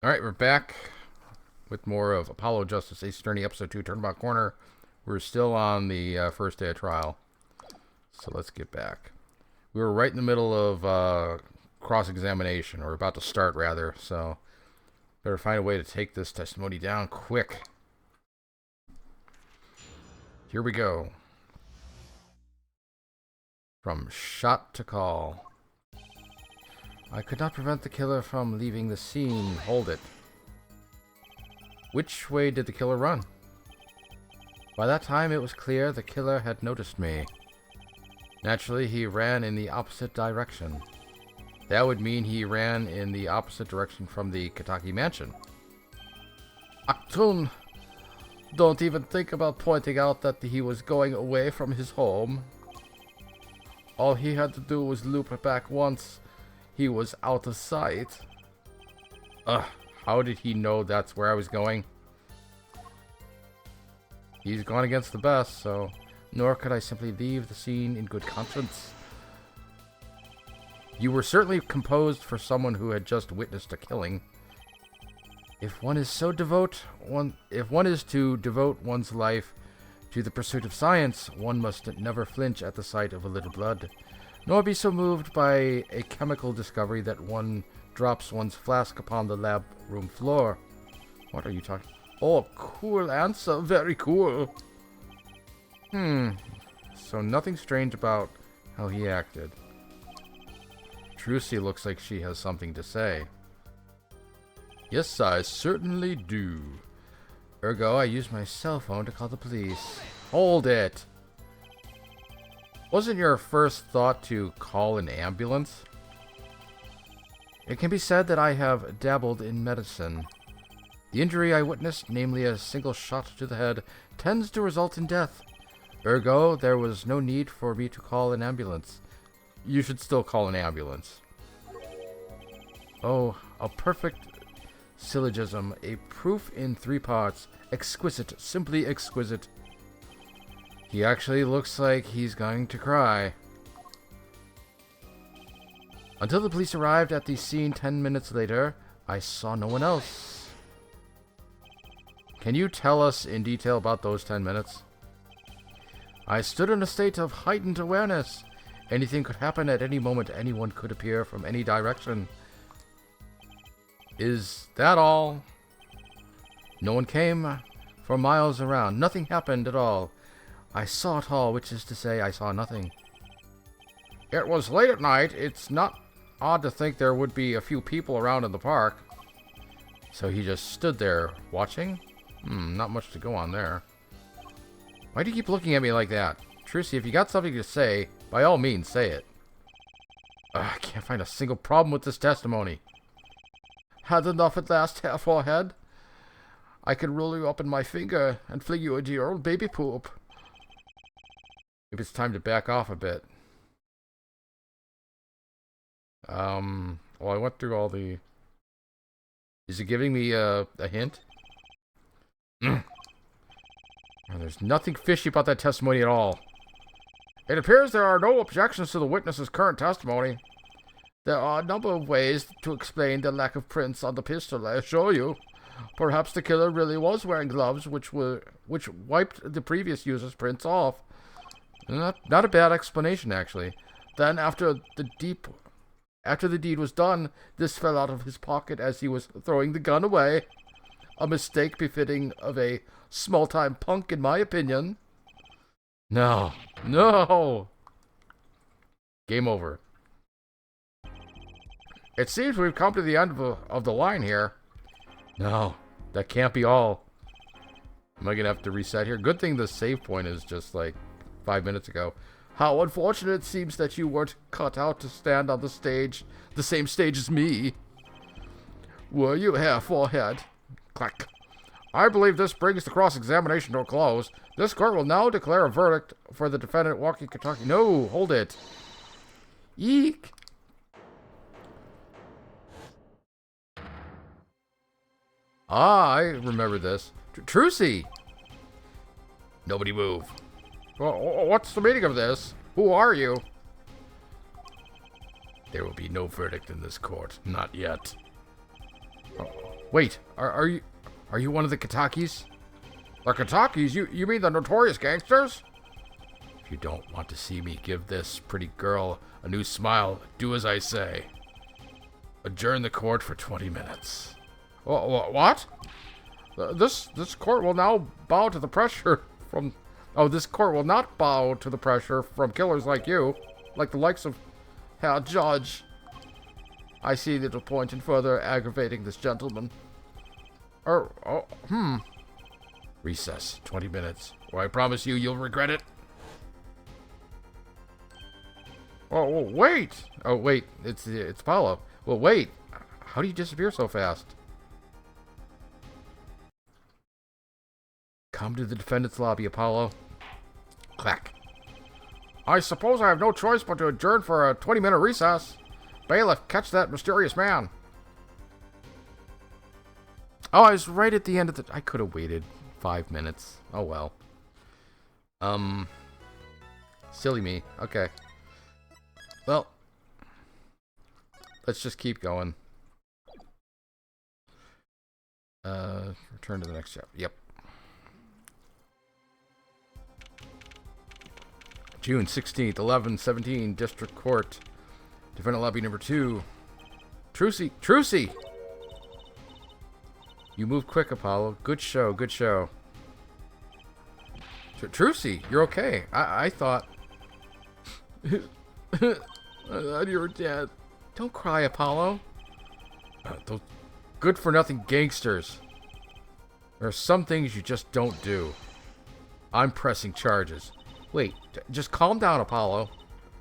Alright, we're back with more of Apollo Justice Ace Attorney Episode 2, Turnabout Corner. We're still on the first day of trial. So let's get back. We were right in the middle of cross-examination, or about to start, rather. So better find a way to take this testimony down quick. Here we go. From shot to call. I could not prevent the killer from leaving the scene. Hold it. Which way did the killer run? By that time, it was clear the killer had noticed me. Naturally, he ran in the opposite direction. That would mean he ran in the opposite direction from the Kataki mansion. Aktun, don't even think about pointing out that he was going away from his home. All he had to do was loop back once. He was out of sight. How did he know that's where I was going? He's gone against the best, so nor could I simply leave the scene in good conscience. You were certainly composed for someone who had just witnessed a killing. If one is to devote one's life to the pursuit of science, one must never flinch at the sight of a little blood, nor be so moved by a chemical discovery that one drops one's flask upon the lab room floor. What are you talking? Oh, cool answer. Very cool. So nothing strange about how he acted. Trucy looks like she has something to say. Yes, I certainly do. Ergo, I used my cell phone to call the police. Hold it! Wasn't your first thought to call an ambulance? It can be said that I have dabbled in medicine. The injury I witnessed, namely a single shot to the head, tends to result in death. Ergo, there was no need for me to call an ambulance. You should still call an ambulance. Oh, a perfect syllogism. A proof in 3 parts. Exquisite. Simply exquisite. He actually looks like he's going to cry. Until the police arrived at the scene 10 minutes later, I saw no one else. Can you tell us in detail about those 10 minutes? I stood in a state of heightened awareness. Anything could happen at any moment. Anyone could appear from any direction. Is that all? No one came for miles around. Nothing happened at all. I saw it all, which is to say, I saw nothing. It was late at night. It's not odd to think there would be a few people around in the park. So he just stood there, watching? Not much to go on there. Why do you keep looking at me like that? Trucy, if you got something to say, by all means, say it. I can't find a single problem with this testimony. Had enough at last, hair forehead? I can roll you up in my finger and fling you into your old baby poop. Maybe it's time to back off a bit. Well, I went through all the... Is it giving me a hint? Oh, there's nothing fishy about that testimony at all. It appears there are no objections to the witness's current testimony. There are a number of ways to explain the lack of prints on the pistol, I assure you. Perhaps the killer really was wearing gloves which wiped the previous user's prints off. Not a bad explanation, actually. Then, after the deed was done, this fell out of his pocket as he was throwing the gun away. A mistake befitting of a small-time punk, in my opinion. No. Game over. It seems we've come to the end of the line here. No, that can't be all. Am I going to have to reset here? Good thing the save point is just like 5 minutes ago. How unfortunate it seems that you weren't cut out to stand on the stage, the same stage as me. Were you, hair forehead? Clack. I believe this brings the cross-examination to a close. This court will now declare a verdict for the defendant walking Kentucky. No, hold it. Eek. I remember this. Trucy! Nobody move. Well, what's the meaning of this? Who are you? There will be no verdict in this court. Not yet. Wait, are you one of the Katakis? The Katakis? You mean the notorious gangsters? If you don't want to see me give this pretty girl a new smile, do as I say. Adjourn the court for 20 minutes. What? This court will now bow to the pressure from... Oh, this court will not bow to the pressure from killers like you. Like the likes of Herr Judge. I see little point in further aggravating this gentleman. Recess, 20 minutes. Or I promise you'll regret it. Oh, wait. Oh, wait. It's Paulo. Well, wait. How do you disappear so fast? Come to the defendant's lobby, Apollo. Clack. I suppose I have no choice but to adjourn for a 20-minute recess. Bailiff, catch that mysterious man. Oh, I was right at the end of the... I could have waited 5 minutes. Oh, well. Silly me. Okay. Well. Let's just keep going. Return to the next chapter. Yep. June 16th, 11:17, District Court. Defendant lobby number 2. Trucy! You move quick, Apollo. Good show, good show. Trucy, you're okay. I thought... I thought you were dead. Don't cry, Apollo. Those good-for-nothing gangsters. There are some things you just don't do. I'm pressing charges. Wait, just calm down, Apollo.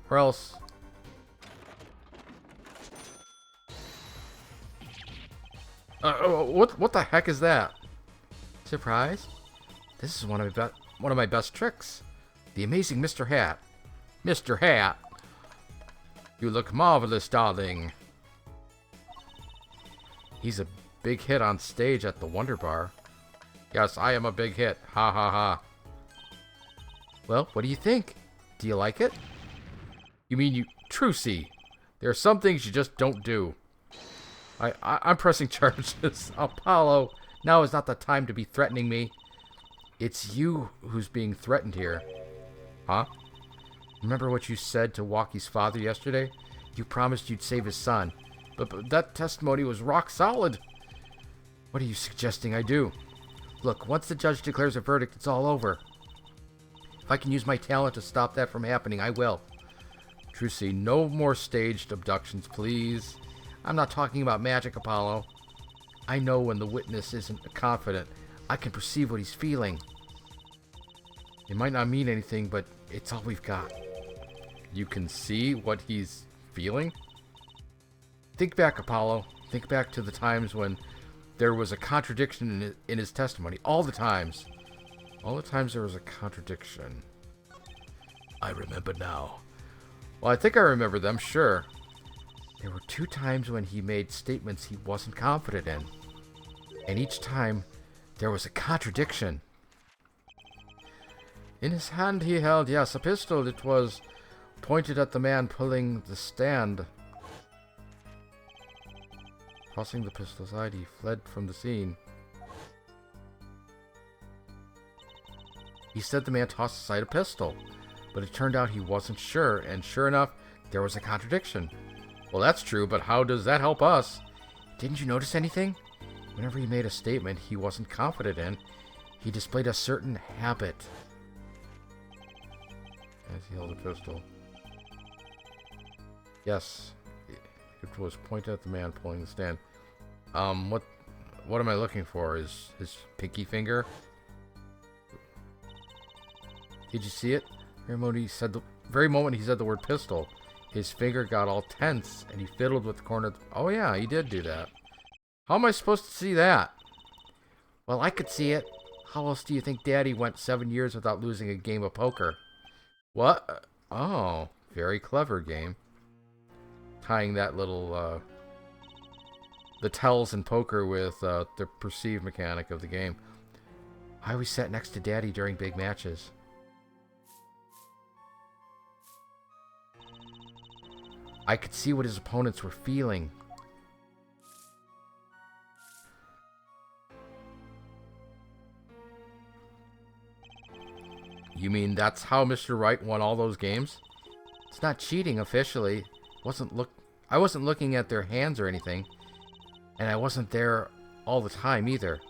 Or else... what the heck is that? Surprise? This is one of my best tricks. The amazing Mr. Hat. Mr. Hat. You look marvelous, darling. He's a big hit on stage at the Wonder Bar. Yes, I am a big hit. Ha ha ha. Well, what do you think? Do you like it? You mean you... Trucy. There are some things you just don't do. I'm pressing charges. Apollo, now is not the time to be threatening me. It's you who's being threatened here. Huh? Remember what you said to Walkie's father yesterday? You promised you'd save his son. But that testimony was rock solid. What are you suggesting I do? Look, once the judge declares a verdict, it's all over. If I can use my talent to stop that from happening, I will. Trucy, no more staged abductions, please. I'm not talking about magic, Apollo. I know when the witness isn't confident. I can perceive what he's feeling. It might not mean anything, but it's all we've got. You can see what he's feeling? Think back, Apollo. Think back to the times when there was a contradiction in his testimony. All the times. All the times there was a contradiction. I remember now. Well, I think I remember them, sure. There were 2 times when he made statements he wasn't confident in. And each time, there was a contradiction. In his hand he held, yes, a pistol. It was pointed at the man pulling the stand. Tossing the pistol aside, he fled from the scene. He said the man tossed aside a pistol, but it turned out he wasn't sure, and sure enough, there was a contradiction. Well, that's true, but how does that help us? Didn't you notice anything? Whenever he made a statement he wasn't confident in, he displayed a certain habit. As he held a pistol. Yes, it was pointed at the man pulling the stand. What am I looking for? Is his pinky finger? Did you see it? The very moment he said the word pistol, his finger got all tense, and he fiddled with the corner. Oh yeah, he did do that. How am I supposed to see that? Well, I could see it. How else do you think Daddy went 7 years without losing a game of poker? What? Oh, very clever game. Tying that little, the tells in poker with the perceived mechanic of the game. I always sat next to Daddy during big matches. I could see what his opponents were feeling. You mean that's how Mr. Wright won all those games? It's not cheating officially. I wasn't looking at their hands or anything. And I wasn't there all the time either.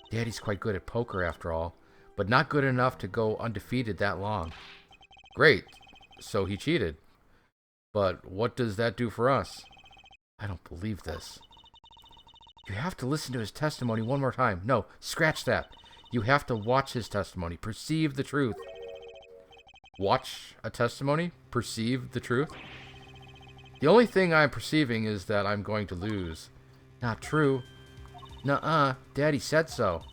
Daddy's quite good at poker after all, but not good enough to go undefeated that long. Great. So he cheated. But what does that do for us? I don't believe this. You have to listen to his testimony one more time. No, scratch that. You have to watch his testimony. Perceive the truth. Watch a testimony? Perceive the truth? The only thing I'm perceiving is that I'm going to lose. Not true. Nuh-uh. Daddy said so.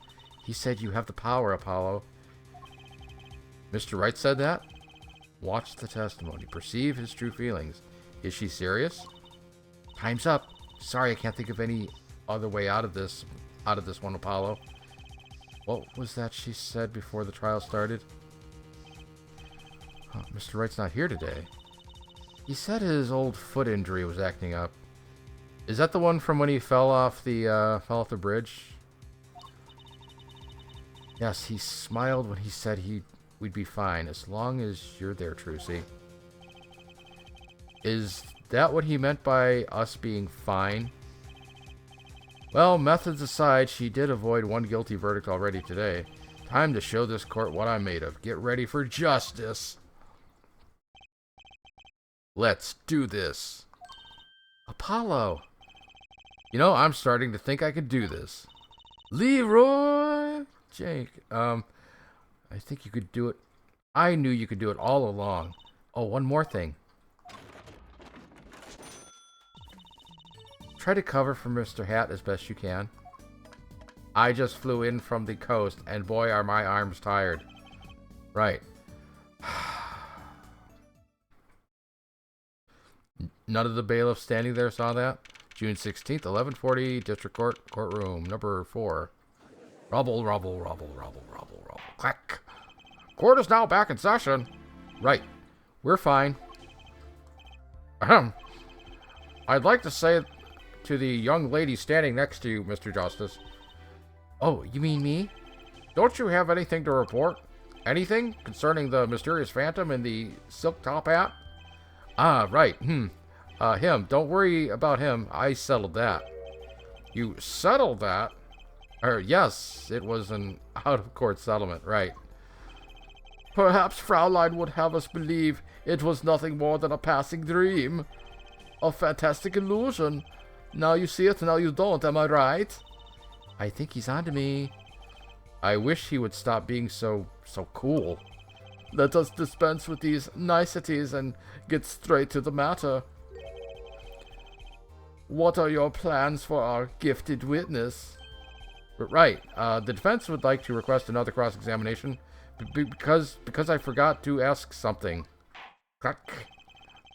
He said you have the power, Apollo. Mr. Wright said that? Watch the testimony. Perceive his true feelings. Is she serious? Time's up. Sorry, I can't think of any other way out of this one, Apollo. What was that she said before the trial started? Mr. Wright's not here today. He said his old foot injury was acting up. Is that the one from when he fell off the bridge? Yes, he smiled when he said we'd be fine, as long as you're there, Trucy. Is that what he meant by us being fine? Well, methods aside, she did avoid one guilty verdict already today. Time to show this court what I'm made of. Get ready for justice. Let's do this. Apollo. You know, I'm starting to think I could do this. Leroy! Jake, I think you could do it. I knew you could do it all along. Oh, one more thing. Try to cover for Mr. Hat as best you can. I just flew in from the coast, and boy, are my arms tired. Right. None of the bailiffs standing there saw that? June 16th, 1140, District Court, courtroom, number 4. Rubble, rubble, rubble, rubble, rubble, rubble. Clack. Court is now back in session. Right. We're fine. Ahem. I'd like to say to the young lady standing next to you, Mr. Justice. Oh, you mean me? Don't you have anything to report? Anything concerning the mysterious phantom in the silk top hat? Ah, right. Him. Don't worry about him. I settled that. You settled that? Yes, it was an out-of-court settlement, right. Perhaps Fraulein would have us believe it was nothing more than a passing dream. A fantastic illusion. Now you see it, now you don't, am I right? I think he's onto me. I wish he would stop being so cool. Let us dispense with these niceties and get straight to the matter. What are your plans for our gifted witness? Right. The defense would like to request another cross-examination because I forgot to ask something.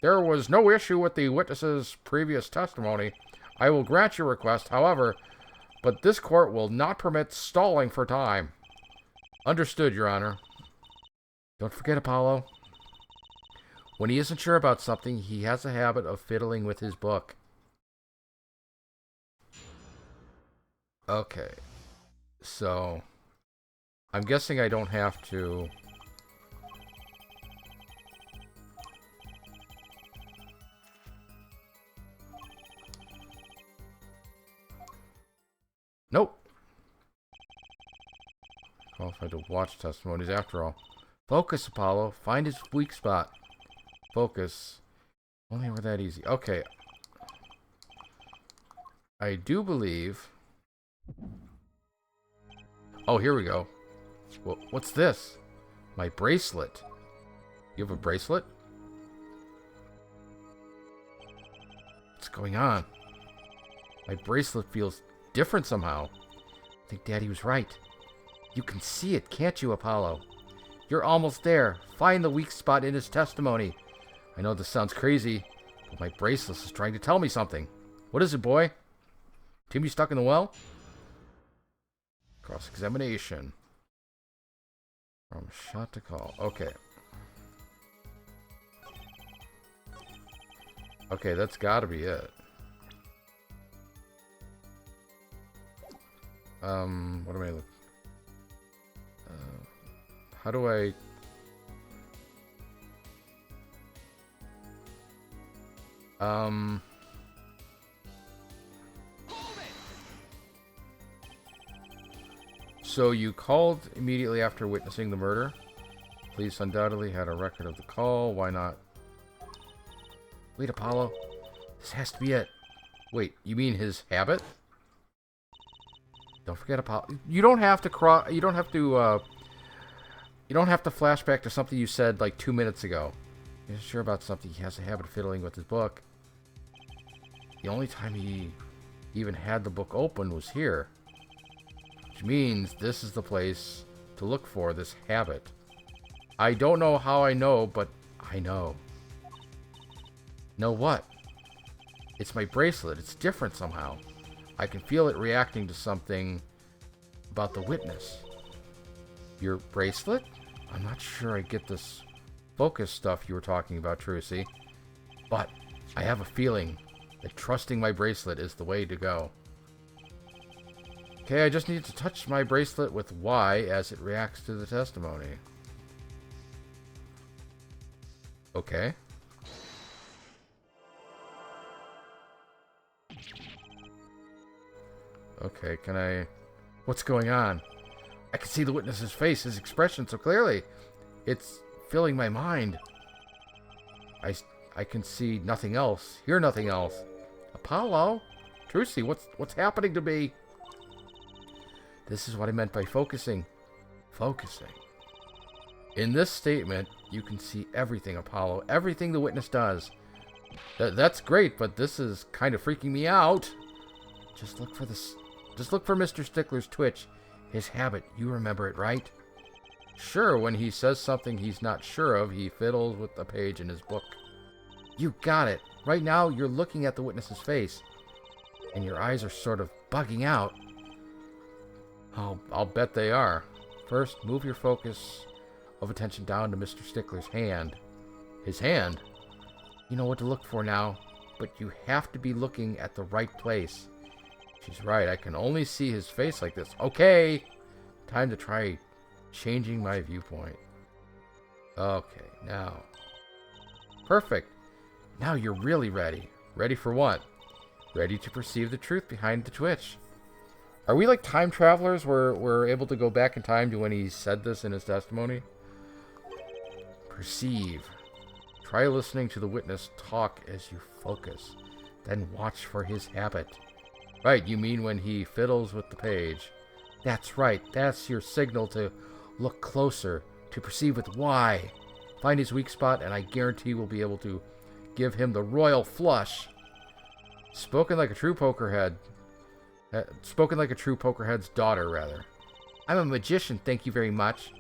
There was no issue with the witness's previous testimony. I will grant your request, however, but this court will not permit stalling for time. Understood, Your Honor. Don't forget, Apollo. When he isn't sure about something, he has a habit of fiddling with his book. Okay. So, I'm guessing I don't have to... Nope. Qualified to watch testimonies after all. Focus, Apollo. Find his weak spot. Focus. Only were that easy. Okay. I do believe... Oh, here we go. What's this? My bracelet. You have a bracelet? What's going on? My bracelet feels different somehow. I think Daddy was right. You can see it, can't you, Apollo? You're almost there. Find the weak spot in his testimony. I know this sounds crazy, but my bracelet is trying to tell me something. What is it, boy? Timmy stuck in the well? Cross-examination. From shot to call. Okay. Okay, that's gotta be it. What am I looking? How do I Um... So you called immediately after witnessing the murder? Police undoubtedly had a record of the call. Why not? Wait, Apollo. This has to be it. Wait, you mean his habit? Don't forget Apollo. You don't have to You don't have to. You don't have to flash back to something you said like 2 minutes ago. You're sure about something. He has a habit of fiddling with his book. The only time he even had the book open was here. Which means this is the place to look for this habit. I don't know how I know, but I know. Know what? It's my bracelet. It's different somehow. I can feel it reacting to something about the witness. Your bracelet? I'm not sure I get this focus stuff you were talking about, Trucy. But I have a feeling that trusting my bracelet is the way to go. Okay, I just need to touch my bracelet with Y as it reacts to the testimony. Okay. Okay, can I... What's going on? I can see the witness's face, his expression so clearly. It's filling my mind. I can see nothing else, hear nothing else. Apollo? Trucy, what's happening to me? This is what I meant by focusing. Focusing. In this statement, you can see everything, Apollo. Everything the witness does. That's great, but this is kind of freaking me out. Just look for this. Just look for Mr. Stickler's twitch. His habit. You remember it, right? Sure, when he says something he's not sure of, he fiddles with the page in his book. You got it. Right now, you're looking at the witness's face. And your eyes are sort of bugging out. I'll bet they are. First, move your focus of attention down to Mr. Stickler's hand. His hand? You know what to look for now, but you have to be looking at the right place. She's right, I can only see his face like this. Okay, time to try changing my viewpoint. Okay, now. Perfect. Now you're really ready. Ready for what? Ready to perceive the truth behind the twitch. Are we like time travelers? We're able to go back in time to when he said this in his testimony? Perceive. Try listening to the witness talk as you focus. Then watch for his habit. Right, you mean when he fiddles with the page. That's right, that's your signal to look closer, to perceive with Y. Find his weak spot, and I guarantee we'll be able to give him the royal flush. Spoken like a true pokerhead. Spoken like a true pokerhead's daughter, rather. I'm a magician, thank you very much.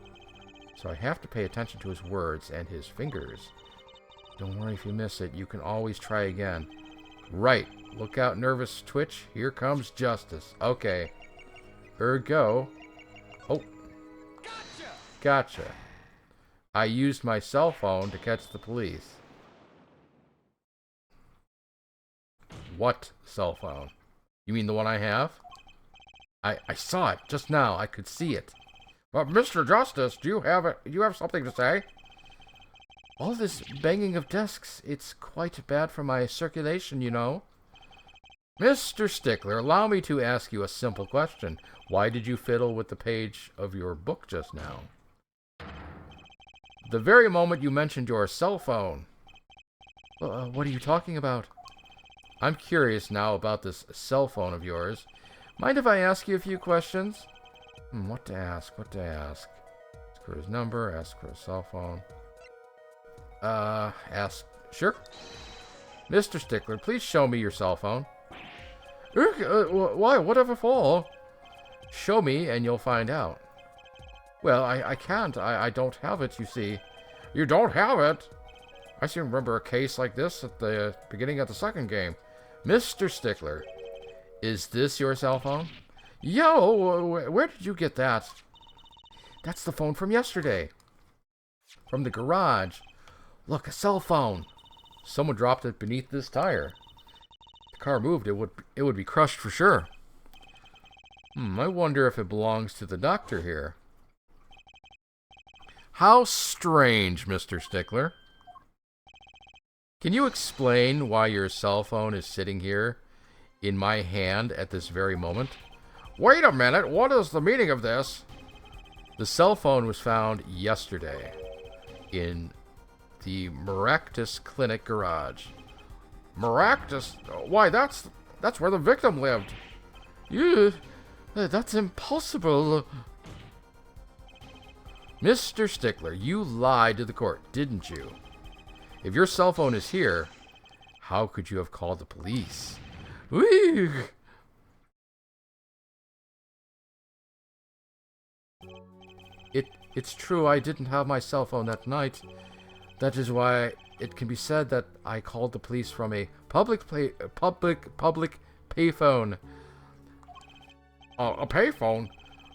So I have to pay attention to his words and his fingers. Don't worry if you miss it. You can always try again. Right. Look out, nervous twitch. Here comes justice. Okay. Ergo. Oh. Gotcha. I used my cell phone to catch the police. What cell phone? You mean the one I have? I saw it just now. I could see it. But Mr. Justice, do you have something to say? All this banging of desks, it's quite bad for my circulation, you know. Mr. Stickler, allow me to ask you a simple question. Why did you fiddle with the page of your book just now? The very moment you mentioned your cell phone. What are you talking about? I'm curious now about this cell phone of yours. Mind if I ask you a few questions? What to ask? Ask for his number, ask for his cell phone. Sure. Mr. Stickler, please show me your cell phone. Why? What of a fall? Show me and you'll find out. Well, I can't. I don't have it, you see. You don't have it? I seem to remember a case like this at the beginning of the second game. Mr. Stickler, is this your cell phone? Yo, where did you get that? That's the phone from yesterday. From the garage. Look, a cell phone. Someone dropped it beneath this tire. If the car moved, it would be crushed for sure. I wonder if it belongs to the doctor here. How strange, Mr. Stickler. Can you explain why your cell phone is sitting here in my hand at this very moment? Wait a minute, what is the meaning of this? The cell phone was found yesterday in the Maractus Clinic garage. Maractus? Why, that's where the victim lived. That's impossible. Mr. Stickler, you lied to the court, didn't you? If your cell phone is here, how could you have called the police? Whee! It's true, I didn't have my cell phone that night. That is why it can be said that I called the police from a public payphone. A payphone?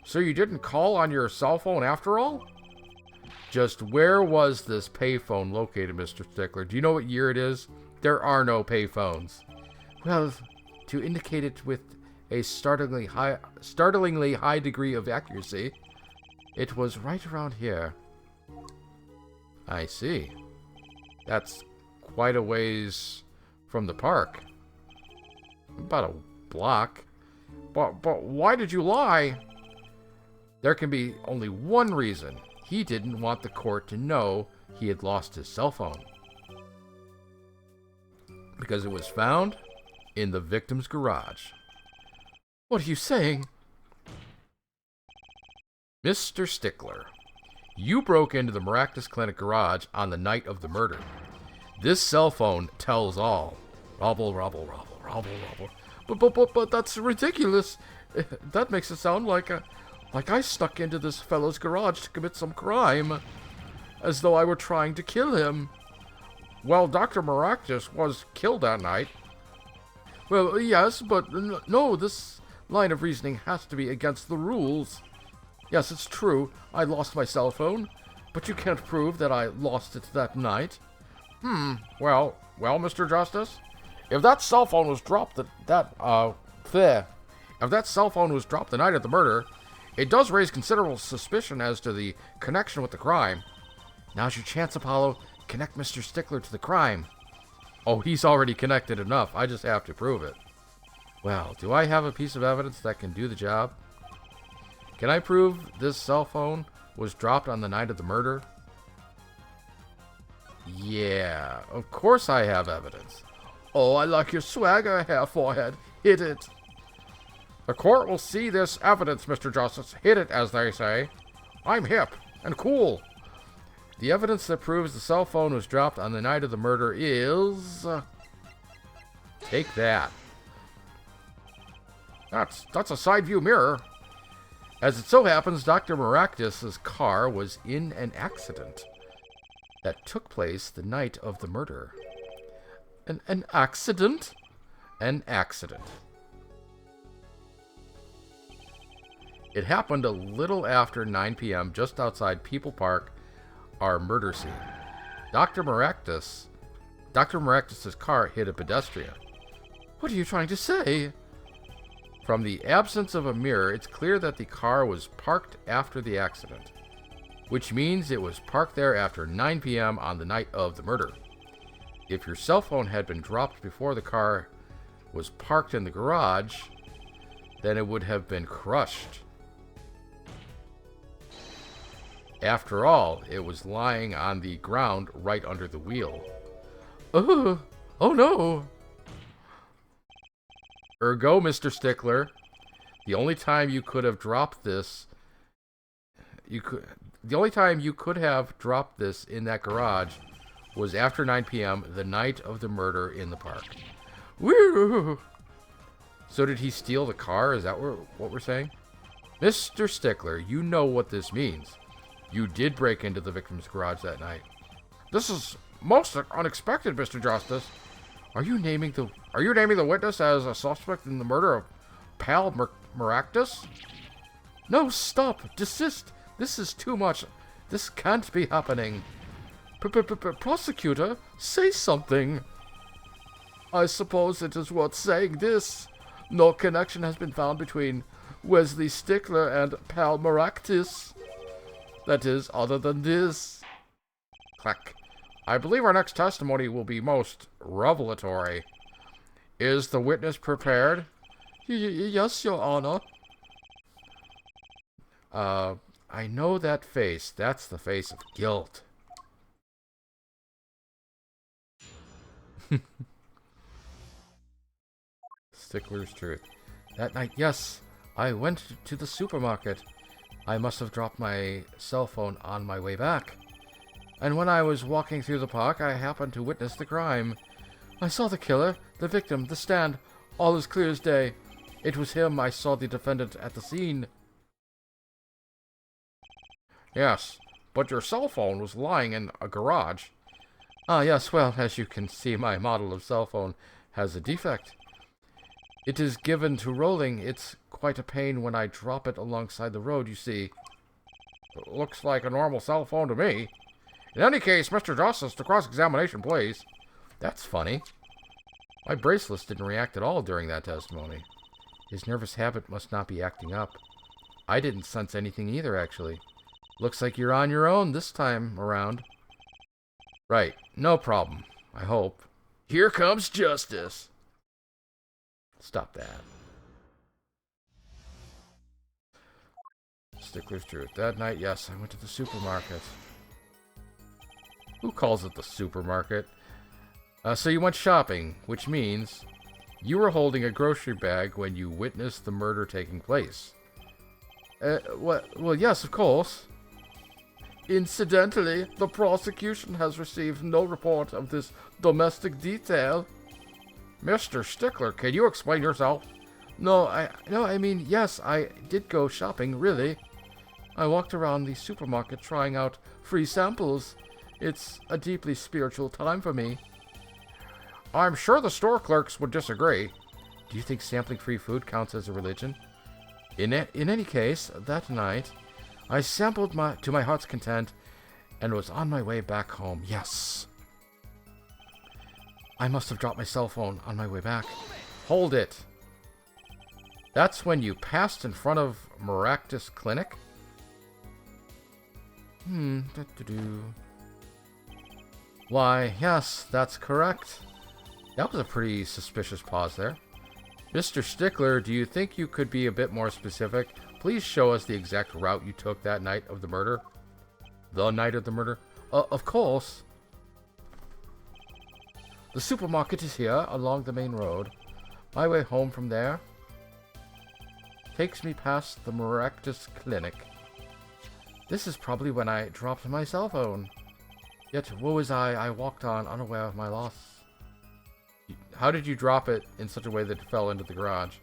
So you didn't call on your cell phone after all? Just where was this payphone located, Mr. Stickler? Do you know what year it is? There are no payphones. Well, to indicate it with a startlingly high degree of accuracy, it was right around here. I see. That's quite a ways from the park. About a block. But why did you lie? There can be only one reason. He didn't want the court to know he had lost his cell phone. Because it was found in the victim's garage. What are you saying? Mr. Stickler, you broke into the Maractus Clinic garage on the night of the murder. This cell phone tells all. Robble, robble, robble, robble, robble. But that's ridiculous. That makes it sound like I snuck into this fellow's garage to commit some crime. As though I were trying to kill him. Well, Dr. Maractus was killed that night. Well, yes, but no, this line of reasoning has to be against the rules. Yes, it's true, I lost my cell phone, but you can't prove that I lost it that night. Well, Mr. Justice, if that cell phone was dropped if that cell phone was dropped the night of the murder, it does raise considerable suspicion as to the connection with the crime. Now's your chance, Apollo. Connect Mr. Stickler to the crime. Oh, he's already connected enough. I just have to prove it. Well, do I have a piece of evidence that can do the job? Can I prove this cell phone was dropped on the night of the murder? Yeah, of course I have evidence. Oh, I like your swagger, hair forehead. Hit it. The court will see this evidence, Mr. Justice. Hit it, as they say. I'm hip and cool. The evidence that proves the cell phone was dropped on the night of the murder is... Take that. That's a side view mirror. As it so happens, Dr. Maractus' car was in an accident that took place the night of the murder. An accident? An accident. It happened a little after 9 p.m. just outside People Park, our murder scene. Dr. Maractus' car hit a pedestrian. What are you trying to say? From the absence of a mirror, it's clear that the car was parked after the accident, which means it was parked there after 9 p.m. on the night of the murder. If your cell phone had been dropped before the car was parked in the garage, then it would have been crushed. After all, it was lying on the ground right under the wheel. Oh no! Ergo, Mr. Stickler, the only time you could have dropped this, the only time you could have dropped this in that garage was after 9 p.m. the night of the murder in the park. Woo! So did he steal the car? Is that what we're saying? Mr. Stickler, you know what this means. You did break into the victim's garage that night. This is most unexpected, Mr. Justice. Are you naming the witness as a suspect in the murder of Pal Maractus? No, stop! Desist! This is too much. This can't be happening. Prosecutor, say something. I suppose it is worth saying this. No connection has been found between Wesley Stickler and Pal Maractus. That is, other than this. Clack. I believe our next testimony will be most revelatory. Is the witness prepared? Yes, Your Honor. I know that face. That's the face of guilt. Stickler's truth. That night, yes, I went to the supermarket. I must have dropped my cell phone on my way back. And when I was walking through the park, I happened to witness the crime. I saw the killer, the victim, the stand, all as clear as day. It was him. I saw the defendant at the scene. Yes, but your cell phone was lying in a garage. Ah, yes, well, as you can see, my model of cell phone has a defect. It is given to rolling. It's quite a pain when I drop it alongside the road, you see. It looks like a normal cell phone to me. In any case, Mr. Justice, the cross-examination, please. That's funny. My bracelets didn't react at all during that testimony. His nervous habit must not be acting up. I didn't sense anything either, actually. Looks like you're on your own this time around. Right, no problem, I hope. Here comes justice. Stop that. Stickler's truth. That night, yes, I went to the supermarket. Who calls it the supermarket? So you went shopping, which means you were holding a grocery bag when you witnessed the murder taking place. Well, yes, of course. Incidentally, the prosecution has received no report of this domestic detail. Mr. Stickler, can you explain yourself? No, I mean, yes, I did go shopping, really. I walked around the supermarket trying out free samples. It's a deeply spiritual time for me. I'm sure the store clerks would disagree. Do you think sampling free food counts as a religion? In any case, that night, I sampled to my heart's content and was on my way back home. Yes. I must have dropped my cell phone on my way back. Hold it. That's when you passed in front of Maractus Clinic? Why, yes, that's correct. That was a pretty suspicious pause there. Mr. Stickler, do you think you could be a bit more specific? Please show us the exact route you took that night of the murder. The night of the murder? Of course. The supermarket is here, along the main road. My way home from there takes me past the Maractus Clinic. This is probably when I dropped my cell phone. Yet, woe is I walked on, unaware of my loss. How did you drop it in such a way that it fell into the garage?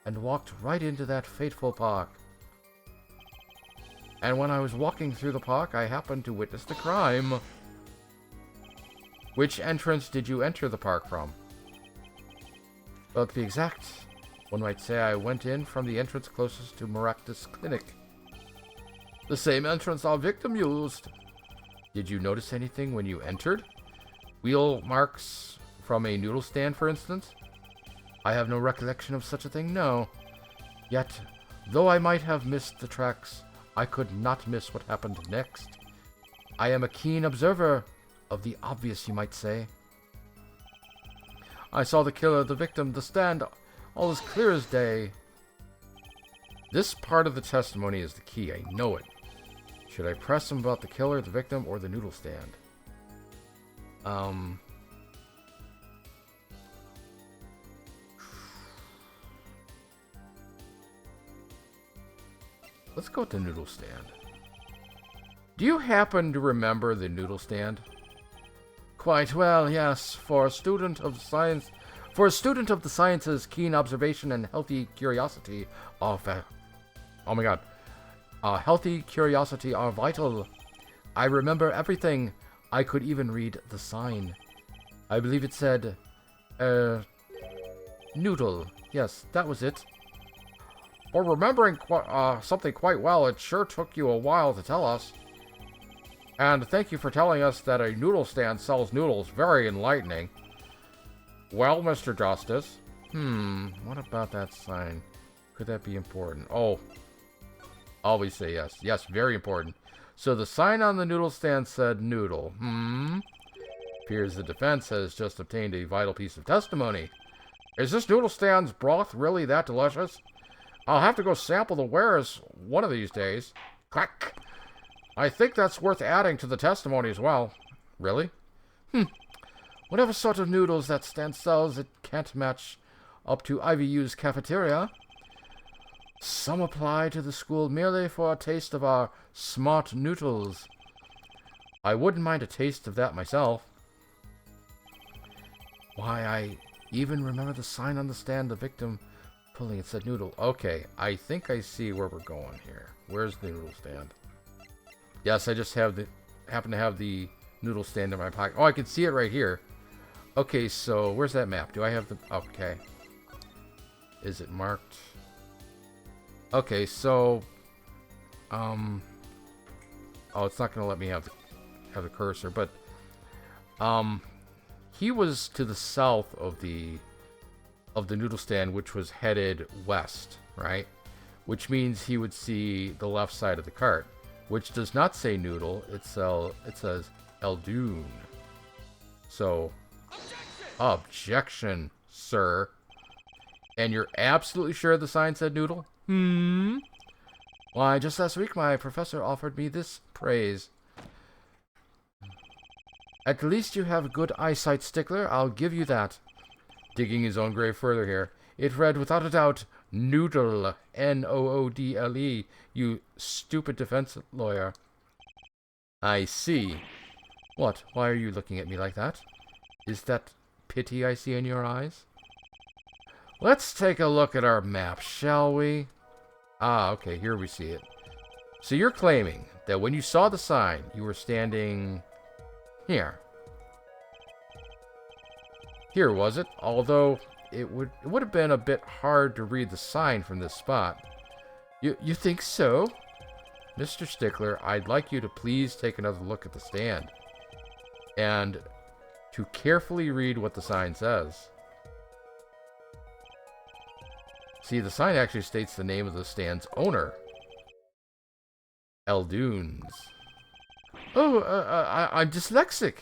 And walked right into that fateful park. And when I was walking through the park, I happened to witness the crime. Which entrance did you enter the park from? Well, to be exact, one might say I went in from the entrance closest to Maractus Clinic. The same entrance our victim used. Did you notice anything when you entered? Wheel marks from a noodle stand, for instance? I have no recollection of such a thing, no. Yet, though I might have missed the tracks, I could not miss what happened next. I am a keen observer of the obvious, you might say. I saw the killer, the victim, the stand, all as clear as day. This part of the testimony is the key, I know it. Should I press him about the killer, the victim, or the noodle stand? Let's go with the noodle stand. Do you happen to remember the noodle stand? Quite well, yes. For a student of the sciences, keen observation and healthy curiosity are healthy curiosity are vital. I remember everything. I could even read the sign. I believe it said, noodle. Yes, that was it. For remembering something quite well, it sure took you a while to tell us. And thank you for telling us that a noodle stand sells noodles. Very enlightening. Well, Mr. Justice. What about that sign? Could that be important? Oh. Always say yes. Yes, very important. So the sign on the noodle stand said noodle. Appears the defense has just obtained a vital piece of testimony. Is this noodle stand's broth really that delicious? I'll have to go sample the wares one of these days. Clack. I think that's worth adding to the testimony as well. Really? Whatever sort of noodles that stand sells, it can't match up to IVU's cafeteria. Some apply to the school merely for a taste of our smart noodles. I wouldn't mind a taste of that myself. Why, I even remember the sign on the stand the victim pulling it said noodle. Okay, I think I see where we're going here. Where's the noodle stand? Yes, I just happen to have the noodle stand in my pocket. Oh, I can see it right here. Okay, so where's that map? Do I have the... Okay. Is it marked? Okay, so... Oh, it's not going to let me have the cursor, but... He was to the south of the noodle stand, which was headed west, right? Which means he would see the left side of the cart, which does not say noodle. It says Eldoon. So, objection, sir. And you're absolutely sure the sign said noodle? Why, just last week my professor offered me this praise. At least you have good eyesight, Stickler. I'll give you that. Digging his own grave further here. It read, without a doubt, noodle. Noodle. You stupid defense lawyer. I see. What? Why are you looking at me like that? Is that pity I see in your eyes? Let's take a look at our map, shall we? Ah, okay, here we see it. So you're claiming that when you saw the sign, you were standing... here. Here, was it? Although it would have been a bit hard to read the sign from this spot. You think so? Mr. Stickler, I'd like you to please take another look at the stand. And to carefully read what the sign says. See, the sign actually states the name of the stand's owner. Eldoons. Oh, I'm dyslexic.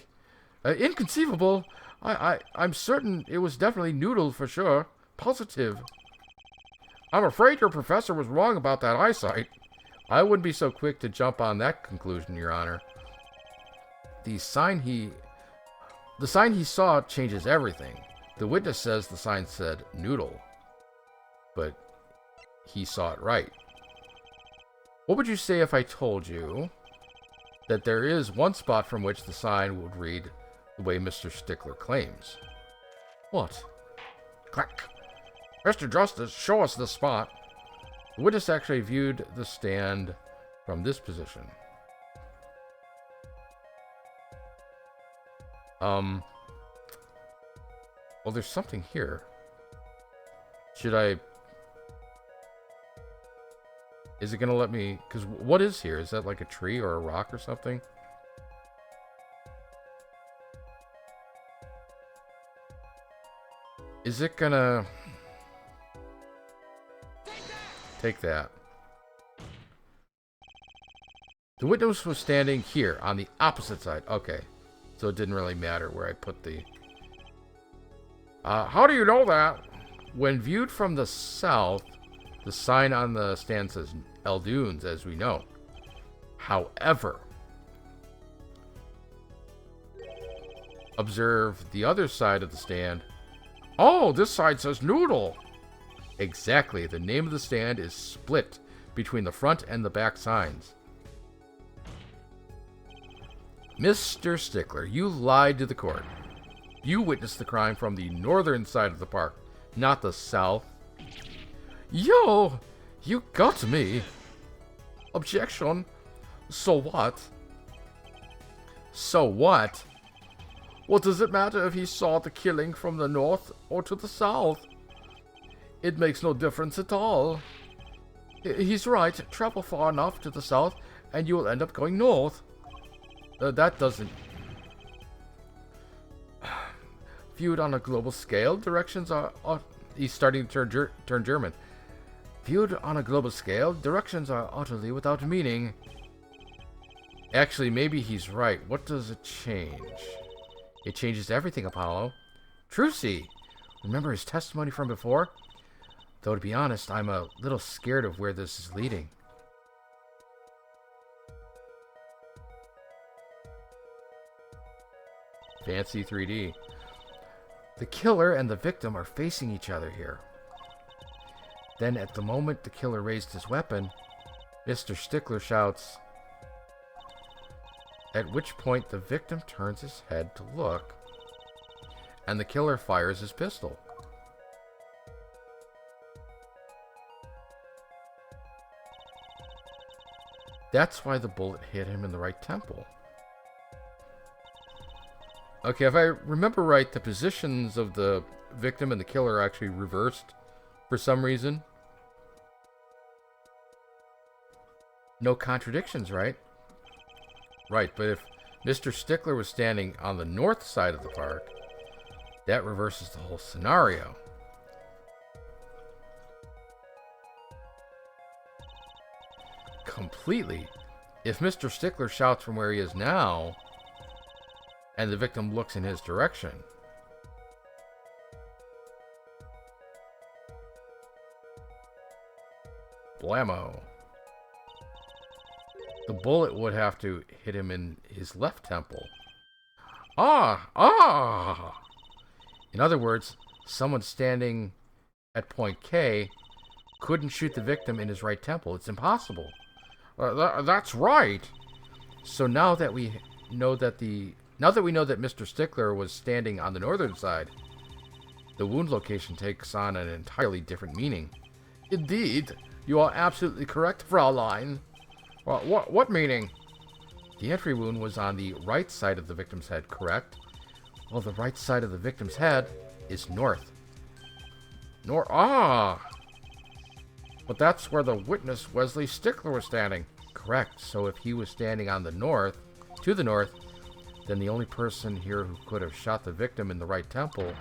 Inconceivable. I'm certain it was definitely noodle for sure. Positive. I'm afraid your professor was wrong about that eyesight. I wouldn't be so quick to jump on that conclusion, Your Honor. The sign he saw changes everything. The witness says the sign said noodle. But he saw it right. What would you say if I told you that there is one spot from which the sign would read the way Mr. Stickler claims? What? Clack. Mr. Justice, show us the spot. The witness actually viewed the stand from this position. Well, there's something here. Should I... Is it going to let me... Because what is here? Is that like a tree or a rock or something? Is it going to... Take that. The witness was standing here on the opposite side. Okay. So it didn't really matter where I put the... how do you know that? When viewed from the south, the sign on the stand says Eldoons, as we know. However, observe the other side of the stand. Oh, this side says noodle. Exactly. The name of the stand is split between the front and the back signs. Mr. Stickler, you lied to the court. You witnessed the crime from the northern side of the park, not the south. Yo, you got me. Objection. So what? So what? What does it matter if he saw the killing from the north or to the south? It makes no difference at all. He's right. Travel far enough to the south and you will end up going north. That doesn't... Viewed on a global scale, directions are... He's starting to turn German. Viewed on a global scale, directions are utterly without meaning. Actually, maybe he's right. What does it change? It changes everything, Apollo. Trucy! Remember his testimony from before? Though, to be honest, I'm a little scared of where this is leading. Fancy 3D. The killer and the victim are facing each other here. Then, at the moment the killer raised his weapon, Mr. Stickler shouts, at which point the victim turns his head to look, and the killer fires his pistol. That's why the bullet hit him in the right temple. Okay, if I remember right, the positions of the victim and the killer are actually reversed for some reason. No contradictions, right? Right, but if Mr. Stickler was standing on the north side of the park, that reverses the whole scenario. Completely. If Mr. Stickler shouts from where he is now, and the victim looks in his direction, blammo. The bullet would have to hit him in his left temple. Ah! In other words, someone standing at point K couldn't shoot the victim in his right temple. It's impossible. That's right. So now that we know that Mr. Stickler was standing on the northern side, the wound location takes on an entirely different meaning. Indeed, you are absolutely correct, Fraulein. What meaning? The entry wound was on the right side of the victim's head, correct? Well, the right side of the victim's head is north. But that's where the witness, Wesley Stickler, was standing. Correct. So if he was standing on the north, to the north, then the only person here who could have shot the victim in the right temple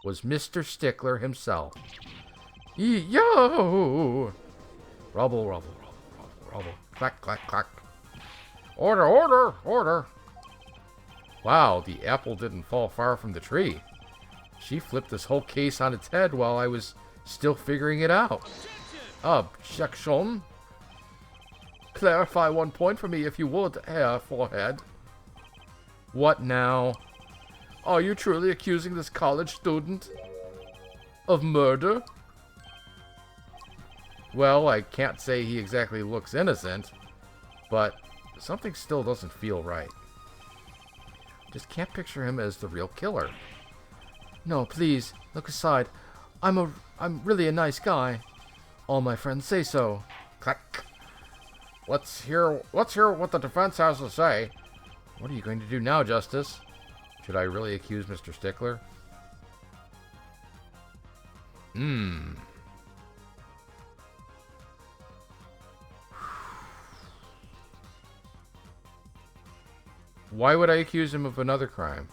was Mr. Stickler himself. Yo! Rubble, rubble, rubble, rubble, rubble. Clack, clack, clack. Order, order, order. Wow, the apple didn't fall far from the tree. She flipped this whole case on its head while I was still figuring it out. Objection. Clarify one point for me, if you would, Herr Forehead. What now? Are you truly accusing this college student of murder? Well, I can't say he exactly looks innocent, but something still doesn't feel right. Just can't picture him as the real killer. No, please, look aside. I'm really a nice guy. All my friends say so. Clack. Let's hear what the defense has to say. What are you going to do now, Justice? Should I really accuse Mr. Stickler? Why would I accuse him of another crime?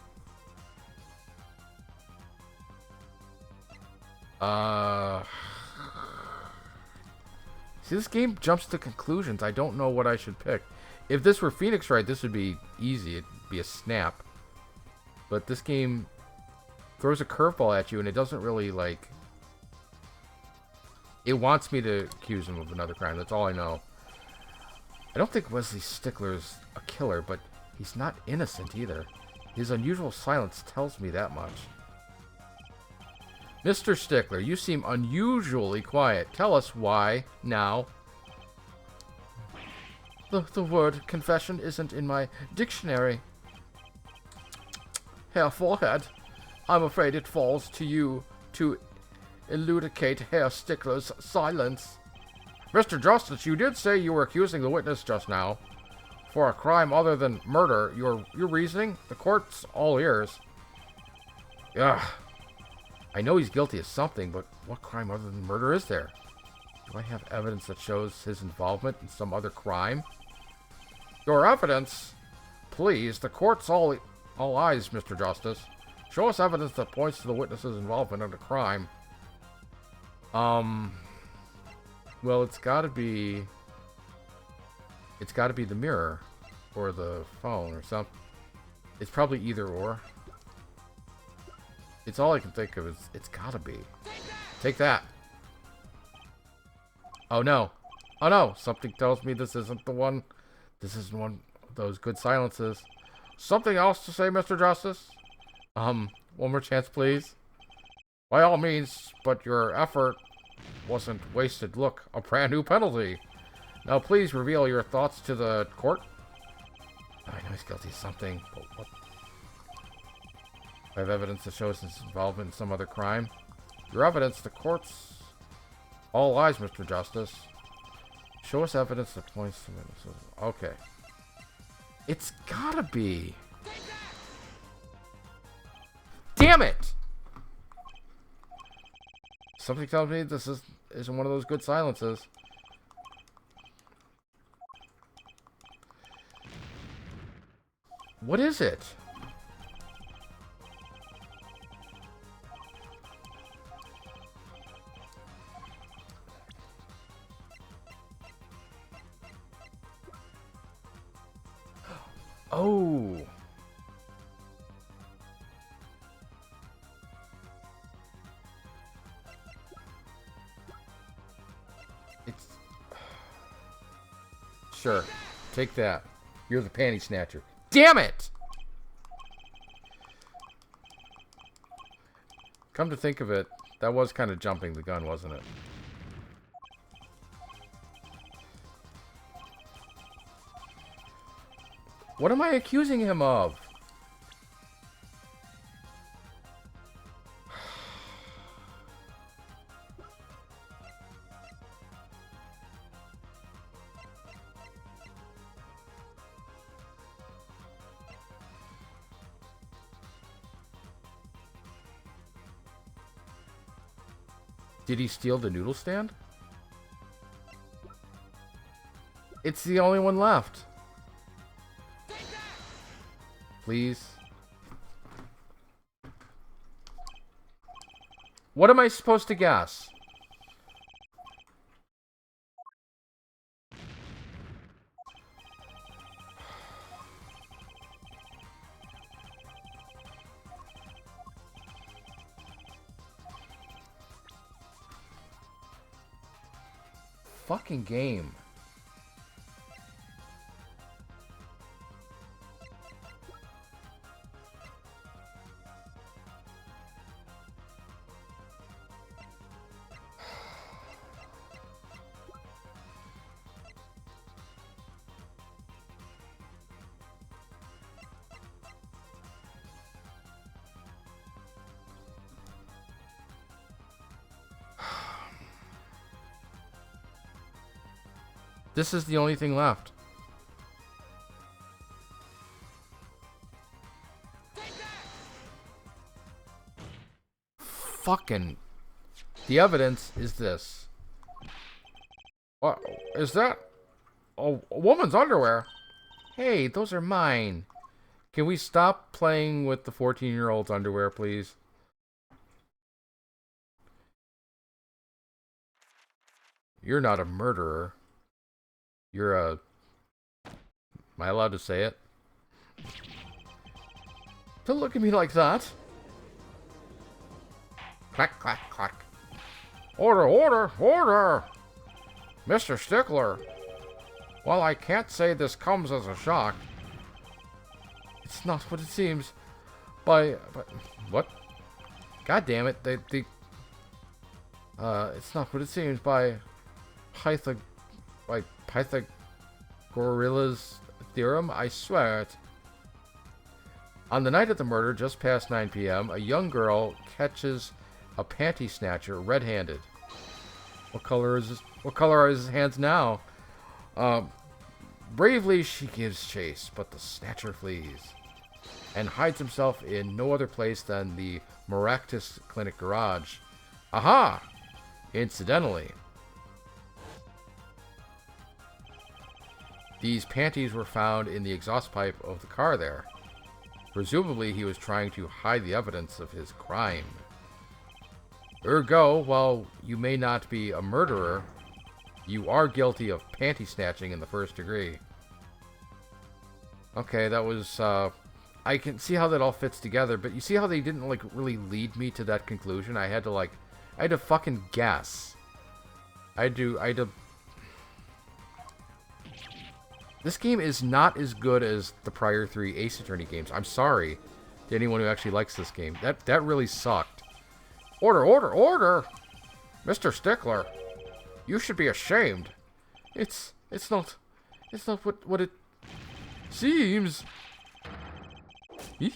See, this game jumps to conclusions. I don't know what I should pick. If this were Phoenix Wright, this would be easy. It'd be a snap. But this game throws a curveball at you, and it doesn't really, like... It wants me to accuse him of another crime. That's all I know. I don't think Wesley Stickler's a killer, but he's not innocent either. His unusual silence tells me that much. Mr. Stickler, you seem unusually quiet. Tell us why now. The word confession isn't in my dictionary. Herr Forehead, I'm afraid it falls to you to elucidate Herr Stickler's silence. Mr. Justice, you did say you were accusing the witness just now. For a crime other than murder, your reasoning? The court's all ears. Ugh. I know he's guilty of something, but what crime other than murder is there? Do I have evidence that shows his involvement in some other crime? Your evidence? Please, the court's all eyes, Mr. Justice. Show us evidence that points to the witness's involvement in a crime. Well, it's gotta be the mirror, or the phone, or something. It's probably either or. It's all I can think of. It's gotta be. Take that. Oh no. Oh no. Something tells me this isn't the one. This isn't one of those good silences. Something else to say, Mr. Justice? One more chance, please. By all means, but your effort wasn't wasted. Look, a brand new penalty. Now please reveal your thoughts to the court. I know he's guilty of something, but what? I have evidence that shows his involvement in some other crime. Your evidence, the court's all eyes, Mr. Justice. Show us evidence that points to witnesses. Okay. It's gotta be. Damn it! Something tells me this isn't one of those good silences. What is it? Oh. It's... Sure. Take that. You're the panty snatcher. Damn it! Come to think of it, that was kind of jumping the gun, wasn't it? What am I accusing him of? Did he steal the noodle stand? It's the only one left. Please. What am I supposed to guess? Fucking game. This is the only thing left. Fucking... The evidence is this. What? Is that... a woman's underwear? Hey, those are mine. Can we stop playing with the 14-year-old's underwear, please? You're not a murderer. You're a... Am I allowed to say it? Don't look at me like that. Clack, clack, clack. Order, order, order! Mr. Stickler. While I can't say this comes as a shock, it's not what it seems. But what? God damn it! It's not what it seems by Pythagoras theorem. I swear it. On the night of the murder, just past 9 p.m., a young girl catches a panty snatcher red-handed. What color is his hands now? Bravely she gives chase, but the snatcher flees and hides himself in no other place than the Maractus Clinic garage. Aha! Incidentally, these panties were found in the exhaust pipe of the car there. Presumably, he was trying to hide the evidence of his crime. Ergo, while you may not be a murderer, you are guilty of panty snatching in the first degree. Okay, that was I can see how that all fits together, but you see how they didn't, like, really lead me to that conclusion? I had to fucking guess. I had to... This game is not as good as the prior 3 Ace Attorney games. I'm sorry to anyone who actually likes this game. That really sucked. Order, order, order! Mr. Stickler, you should be ashamed. It's not what it seems. There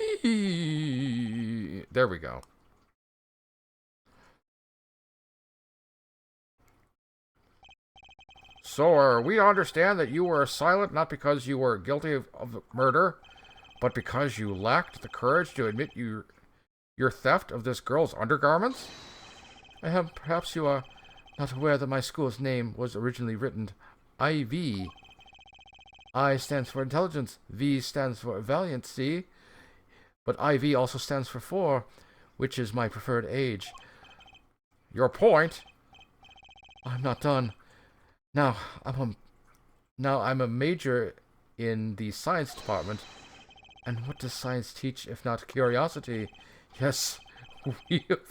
we go. Sir, we understand that you were silent not because you were guilty of murder, but because you lacked the courage to admit your theft of this girl's undergarments? Perhaps you are not aware that my school's name was originally written IV. I stands for intelligence, V stands for valiancy, but IV also stands for 4, which is my preferred age. Your point? I'm not done. Now I'm a major in the science department. And what does science teach if not curiosity? Yes, we of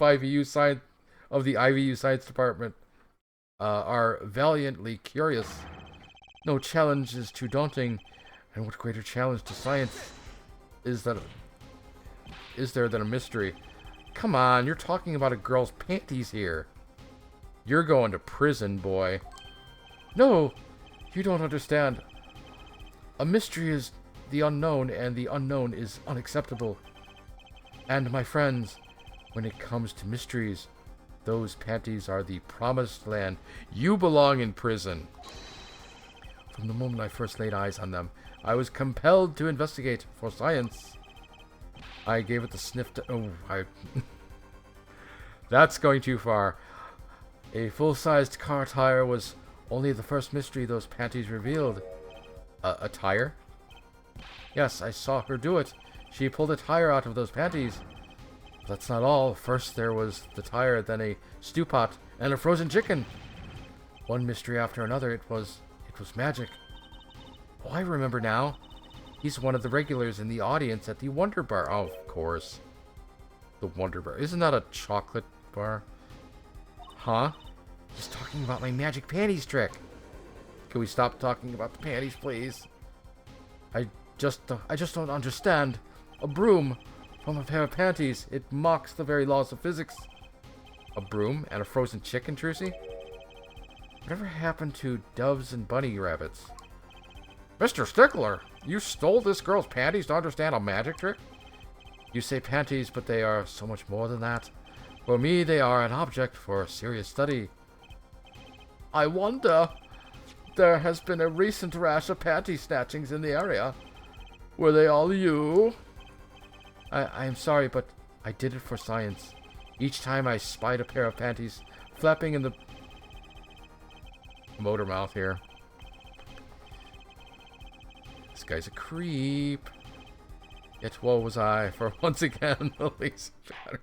the IVU science department are valiantly curious. No challenge is too daunting, and what greater challenge to science is there than a mystery? Come on, you're talking about a girl's panties here. You're going to prison, boy. No, you don't understand. A mystery is the unknown, and the unknown is unacceptable. And my friends, when it comes to mysteries, those panties are the promised land. You belong in prison. From the moment I first laid eyes on them, I was compelled to investigate for science. I gave it the sniff to... That's going too far. A full-sized car tire was only the first mystery those panties revealed. A tire? Yes, I saw her do it. She pulled a tire out of those panties. But that's not all. First there was the tire, then a stew pot, and a frozen chicken. One mystery after another. It was magic. Oh, I remember now. He's one of the regulars in the audience at the Wonder Bar. Oh, of course. The Wonder Bar. Isn't that a chocolate bar? Huh? He's talking about my magic panties trick. Can we stop talking about the panties, please? I just don't understand. A broom from a pair of panties. It mocks the very laws of physics. A broom and a frozen chicken, Trucy? Whatever happened to doves and bunny rabbits? Mr. Stickler, you stole this girl's panties to understand a magic trick? You say panties, but they are so much more than that. For me, they are an object for serious study. I wonder. There has been a recent rash of panty snatchings in the area. Were they all you? I am sorry, but I did it for science. Each time I spied a pair of panties flapping in the motor mouth here. This guy's a creep. Yet woe was I, for once again the least shattered.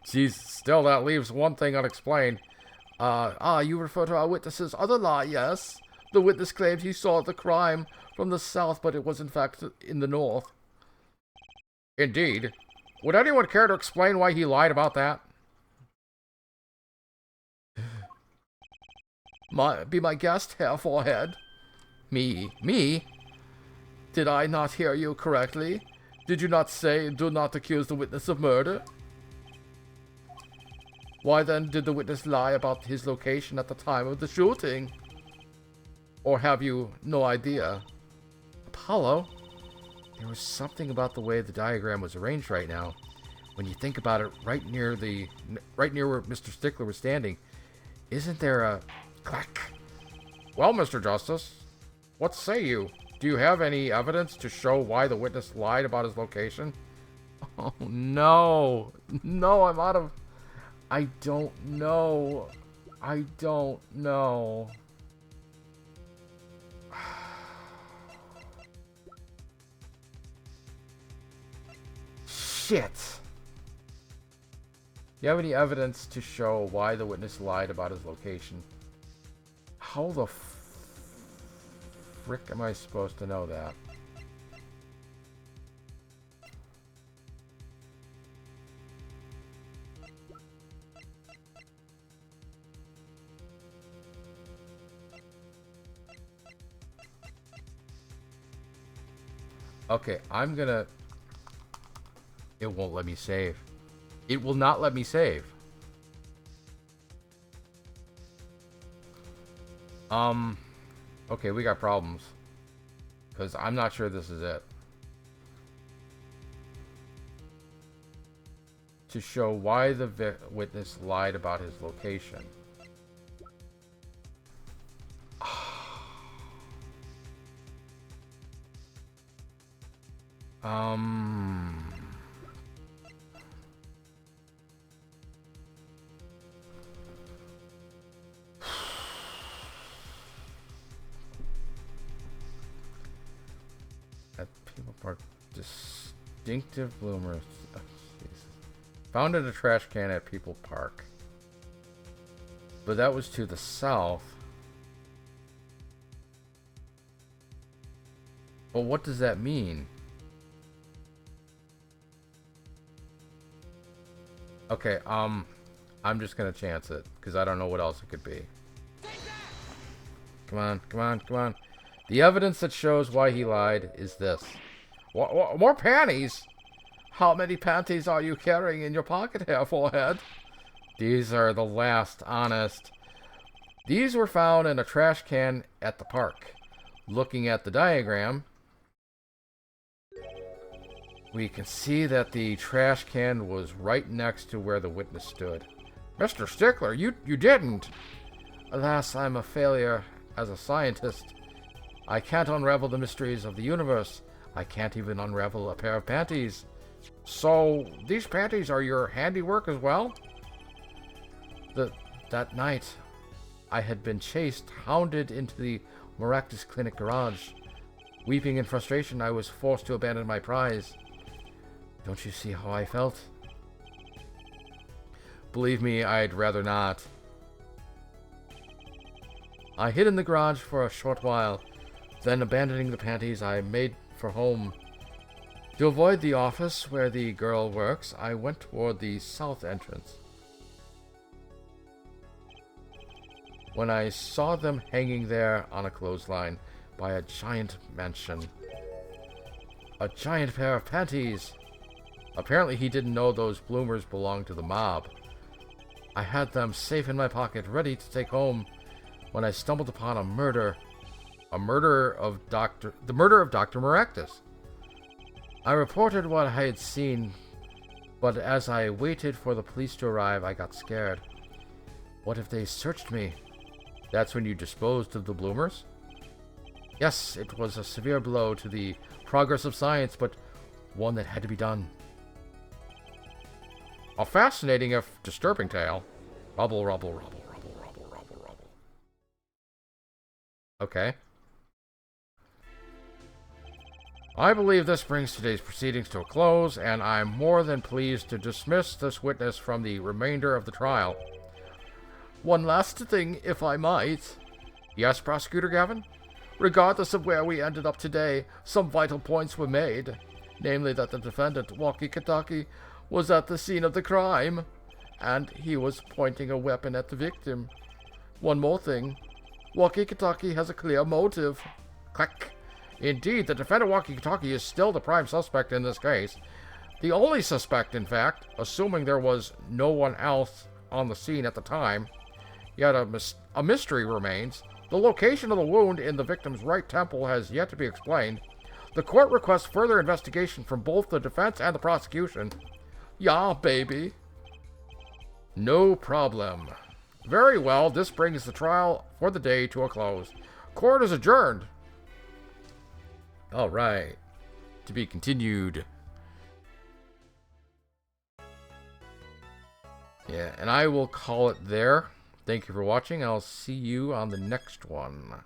Jeez, still that leaves one thing unexplained. You refer to our witness's other lie, yes? The witness claimed he saw the crime from the south, but it was in fact in the north. Indeed. Would anyone care to explain why he lied about that? Be my guest, Herr Forehead. Me? Did I not hear you correctly? Did you not say, do not accuse the witness of murder? Why then did the witness lie about his location at the time of the shooting? Or have you no idea? Apollo? There was something about the way the diagram was arranged right now. When you think about it, right near where Mr. Stickler was standing, isn't there a clack? Well, Mr. Justice, what say you? Do you have any evidence to show why the witness lied about his location? Oh, no. No, I'm out of... I don't know. Shit. Do you have any evidence to show why the witness lied about his location? How the frick am I supposed to know that? Okay, I'm gonna... It won't let me save. It will not let me save. Okay, we got problems. Because I'm not sure this is it. To show why the witness lied about his location. At People Park, distinctive bloomers. Oh, found in a trash can at People Park. But that was to the south. But what does that mean? Okay, I'm just gonna chance it, because I don't know what else it could be. Come on, come on, come on. The evidence that shows why he lied is this. More panties? How many panties are you carrying in your pocket here, forehead? These are the last, honest. These were found in a trash can at the park. Looking at the diagram, we can see that the trash can was right next to where the witness stood. Mr. Stickler, you didn't. Alas, I'm a failure as a scientist. I can't unravel the mysteries of the universe. I can't even unravel a pair of panties. So, these panties are your handiwork as well? That night, I had been chased, hounded into the Maractus Clinic garage. Weeping in frustration, I was forced to abandon my prize. Don't you see how I felt? Believe me, I'd rather not. I hid in the garage for a short while. Then, abandoning the panties, I made for home. To avoid the office where the girl works, I went toward the south entrance. When I saw them hanging there on a clothesline by a giant mansion. A giant pair of panties! Apparently he didn't know those bloomers belonged to the mob. I had them safe in my pocket, ready to take home, when I stumbled upon a murder. The murder of Dr. Maractus. I reported what I had seen, but as I waited for the police to arrive, I got scared. What if they searched me? That's when you disposed of the bloomers? Yes, it was a severe blow to the progress of science, but one that had to be done. A fascinating if disturbing tale. Rubble, rubble, rubble, rubble, rubble, rubble, rubble. Okay. I believe this brings today's proceedings to a close, and I'm more than pleased to dismiss this witness from the remainder of the trial. One last thing, if I might. Yes, Prosecutor Gavin? Regardless of where we ended up today, some vital points were made. Namely that the defendant, Walkie Kataki, was at the scene of the crime, and he was pointing a weapon at the victim. One more thing. Walkie Kataki has a clear motive. Click. Indeed, the defendant Walkie Kataki is still the prime suspect in this case. The only suspect, in fact, assuming there was no one else on the scene at the time. Yet a mystery remains. The location of the wound in the victim's right temple has yet to be explained. The court requests further investigation from both the defense and the prosecution. Yeah, baby. No problem. Very well, this brings the trial for the day to a close. Court is adjourned. All right. To be continued. Yeah, and I will call it there. Thank you for watching. I'll see you on the next one.